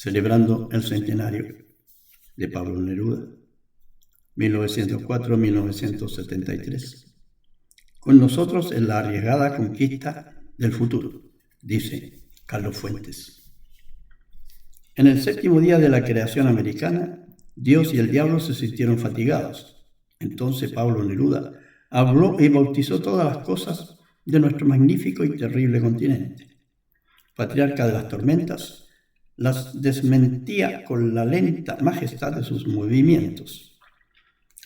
celebrando el centenario de Pablo Neruda, 1904-1973. Con nosotros en la arriesgada conquista del futuro, dice Carlos Fuentes. En el séptimo día de la creación americana, Dios y el diablo se sintieron fatigados. Entonces Pablo Neruda habló y bautizó todas las cosas de nuestro magnífico y terrible continente. Patriarca de las tormentas, las desmentía con la lenta majestad de sus movimientos.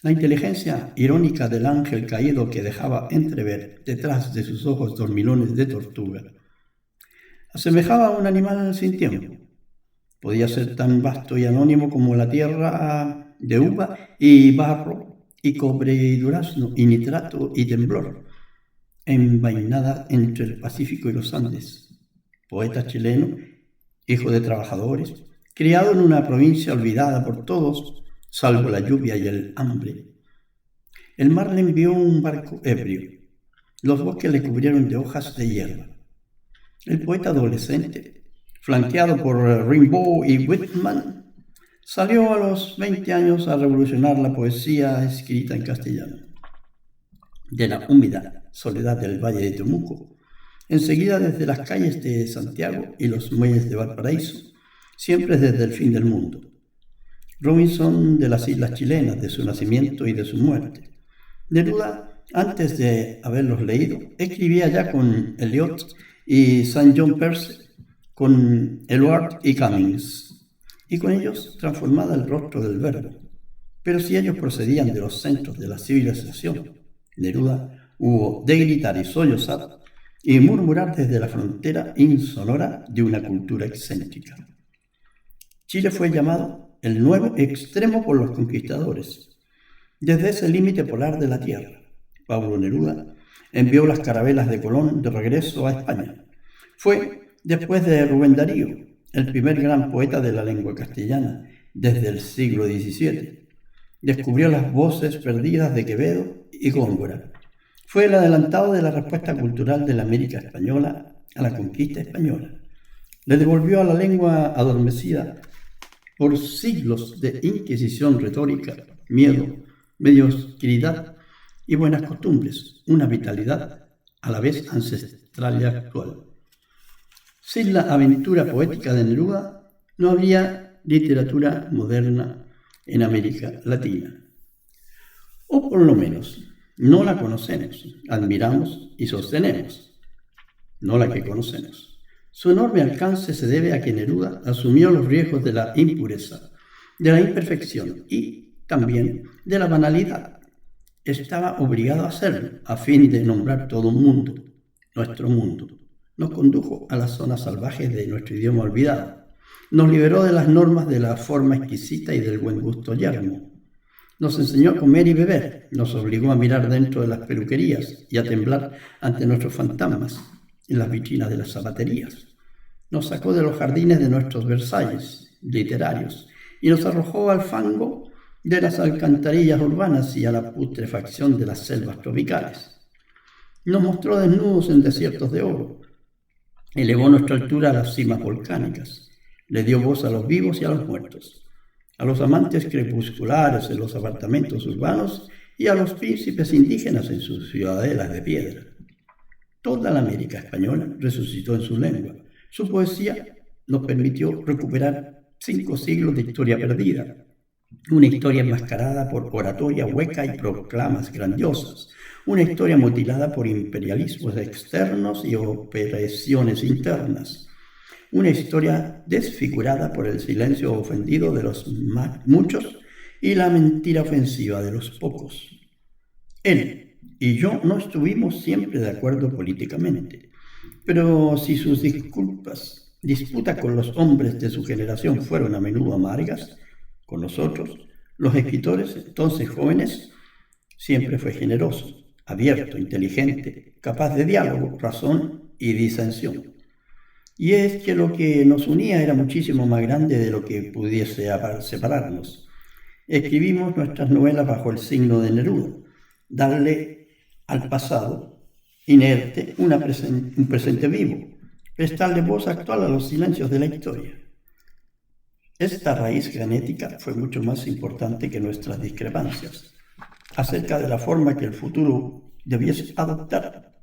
La inteligencia irónica del ángel caído que dejaba entrever detrás de sus ojos dormilones de tortuga asemejaba a un animal sin tiempo. Podía ser tan vasto y anónimo como la tierra de uva y barro y cobre y durazno y nitrato y temblor, envainada entre el Pacífico y los Andes. Poeta chileno, hijo de trabajadores, criado en una provincia olvidada por todos, salvo la lluvia y el hambre. El mar le envió un barco ebrio. Los bosques le cubrieron de hojas de hierba. El poeta adolescente, flanqueado por Rimbaud y Whitman, salió a los 20 años a revolucionar la poesía escrita en castellano. De la húmeda soledad del Valle de Temuco, enseguida desde las calles de Santiago y los muelles de Valparaíso, siempre desde el fin del mundo. Robinson de las islas chilenas, de su nacimiento y de su muerte. Neruda, antes de haberlos leído, escribía ya con Eliot y St. John Perse, con Eluard y Cummings, y con ellos transformada el rostro del verbo. Pero si ellos procedían de los centros de la civilización, Neruda hubo de gritar y sollozar y murmurar desde la frontera insonora de una cultura excéntrica. Chile fue llamado el nuevo extremo por los conquistadores. Desde ese límite polar de la tierra, Pablo Neruda envió las carabelas de Colón de regreso a España. Fue, después de Rubén Darío, el primer gran poeta de la lengua castellana desde el siglo XVII. Descubrió las voces perdidas de Quevedo y Góngora. Fue el adelantado de la respuesta cultural de la América española a la conquista española. Le devolvió a la lengua adormecida por siglos de inquisición retórica, miedo, mediocridad y buenas costumbres, una vitalidad a la vez ancestral y actual. Sin la aventura poética de Neruda, no habría literatura moderna en América Latina. O por lo menos, no la conocemos, admiramos y sostenemos, no la que conocemos. Su enorme alcance se debe a que Neruda asumió los riesgos de la impureza, de la imperfección y también de la banalidad. Estaba obligado a hacerlo, a fin de nombrar todo un mundo, nuestro mundo. Nos condujo a las zonas salvajes de nuestro idioma olvidado. Nos liberó de las normas de la forma exquisita y del buen gusto yermo. Nos enseñó a comer y beber. Nos obligó a mirar dentro de las peluquerías y a temblar ante nuestros fantasmas en las vitrinas de las zapaterías. Nos sacó de los jardines de nuestros Versalles literarios y nos arrojó al fango de las alcantarillas urbanas y a la putrefacción de las selvas tropicales. Nos mostró desnudos en desiertos de oro. Elevó nuestra altura a las cimas volcánicas. Le dio voz a los vivos y a los muertos, a los amantes crepusculares en los apartamentos urbanos y a los príncipes indígenas en sus ciudadelas de piedra. Toda la América española resucitó en su lengua. Su poesía nos permitió recuperar 5 siglos de historia perdida, una historia enmascarada por oratoria hueca y proclamas grandiosas, una historia mutilada por imperialismos externos y opresiones internas, una historia desfigurada por el silencio ofendido de los muchos y la mentira ofensiva de los pocos. Él y yo no estuvimos siempre de acuerdo políticamente, pero si sus disputas con los hombres de su generación fueron a menudo amargas, con nosotros, los escritores, entonces jóvenes, siempre fue generoso, abierto, inteligente, capaz de diálogo, razón y disensión. Y es que lo que nos unía era muchísimo más grande de lo que pudiese separarnos. Escribimos nuestras novelas bajo el signo de Neruda, darle al pasado inerte un presente vivo, prestarle voz actual a los silencios de la historia. Esta raíz genética fue mucho más importante que nuestras discrepancias acerca de la forma que el futuro debiese adoptar.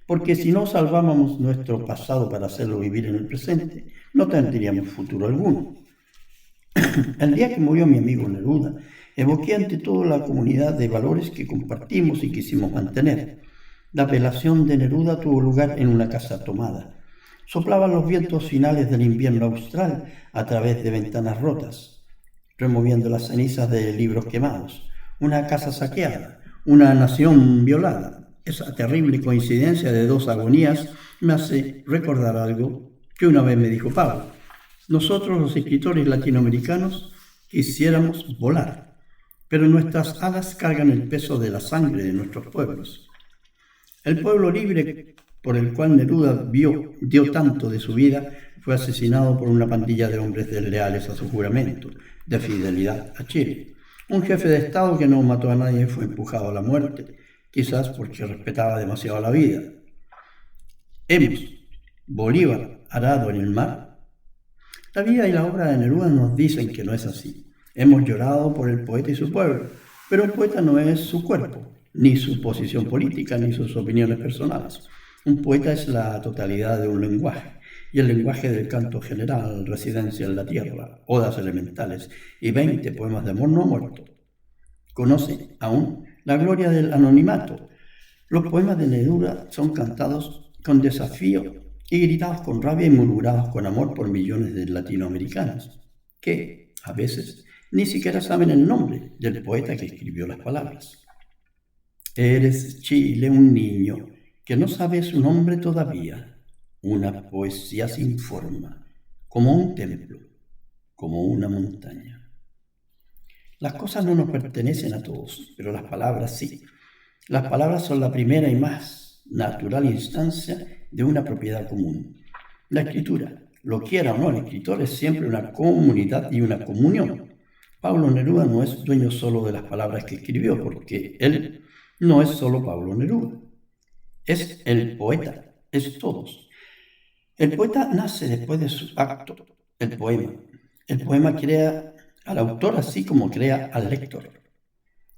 Porque si no salvábamos nuestro pasado para hacerlo vivir en el presente, no tendríamos futuro alguno. El día que murió mi amigo Neruda, evoqué ante todo la comunidad de valores que compartimos y quisimos mantener. La velación de Neruda tuvo lugar en una casa tomada. Soplaban los vientos finales del invierno austral a través de ventanas rotas, removiendo las cenizas de libros quemados, una casa saqueada, una nación violada. Esa terrible coincidencia de dos agonías me hace recordar algo que una vez me dijo Pablo. Nosotros, los escritores latinoamericanos, quisiéramos volar, pero nuestras alas cargan el peso de la sangre de nuestros pueblos. El pueblo libre por el cual Neruda dio tanto de su vida fue asesinado por una pandilla de hombres desleales a su juramento de fidelidad a Chile. Un jefe de Estado que no mató a nadie fue empujado a la muerte, quizás porque respetaba demasiado la vida. Hemos, Bolívar arado en el mar. La vida y la obra de Neruda nos dicen que no es así. Hemos llorado por el poeta y su pueblo, pero un poeta no es su cuerpo, ni su posición política, ni sus opiniones personales. Un poeta es la totalidad de un lenguaje, y el lenguaje del canto general, Residencia en la Tierra, Odas elementales y 20 poemas de amor no muerto. Conoce aún la gloria del anonimato. Los poemas de Neruda son cantados con desafío y gritados con rabia y murmurados con amor por millones de latinoamericanos, que, a veces, ni siquiera saben el nombre del poeta que escribió las palabras. Eres, Chile, un niño que no sabe su nombre todavía, una poesía sin forma, como un templo, como una montaña. Las cosas no nos pertenecen a todos, pero las palabras sí. Las palabras son la primera y más natural instancia de una propiedad común. La escritura, lo quiera o no el escritor, es siempre una comunidad y una comunión. Pablo Neruda no es dueño solo de las palabras que escribió, porque él no es solo Pablo Neruda. Es el poeta, es todos. El poeta nace después de su acto, el poema. El poema crea al autor así como crea al lector.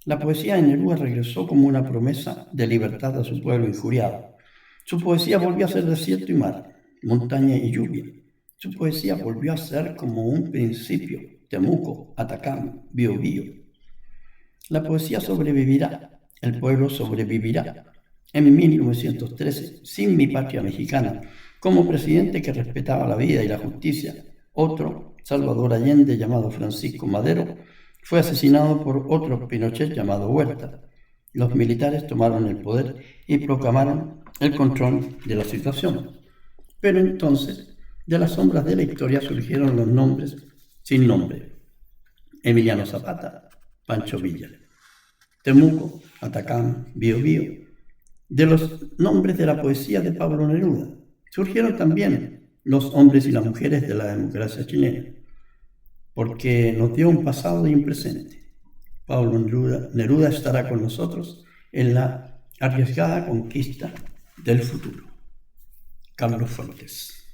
La poesía de Neruda regresó como una promesa de libertad a su pueblo injuriado. Su poesía volvió a ser desierto y mar, montaña y lluvia. Su poesía volvió a ser como un principio, Temuco, Atacama, Biobío. La poesía sobrevivirá, el pueblo sobrevivirá. En 1913, sin mi patria mexicana, como presidente que respetaba la vida y la justicia, otro, Salvador Allende, llamado Francisco Madero, fue asesinado por otro Pinochet llamado Huerta. Los militares tomaron el poder y proclamaron el control de la situación. Pero entonces, de las sombras de la historia surgieron los nombres sin nombre. Emiliano Zapata, Pancho Villa. Temuco, Atacama, Biobío. De los nombres de la poesía de Pablo Neruda surgieron también los hombres y las mujeres de la democracia chilena, porque nos dio un pasado y un presente. Pablo Neruda estará con nosotros en la arriesgada conquista del futuro. Carlos Fuentes.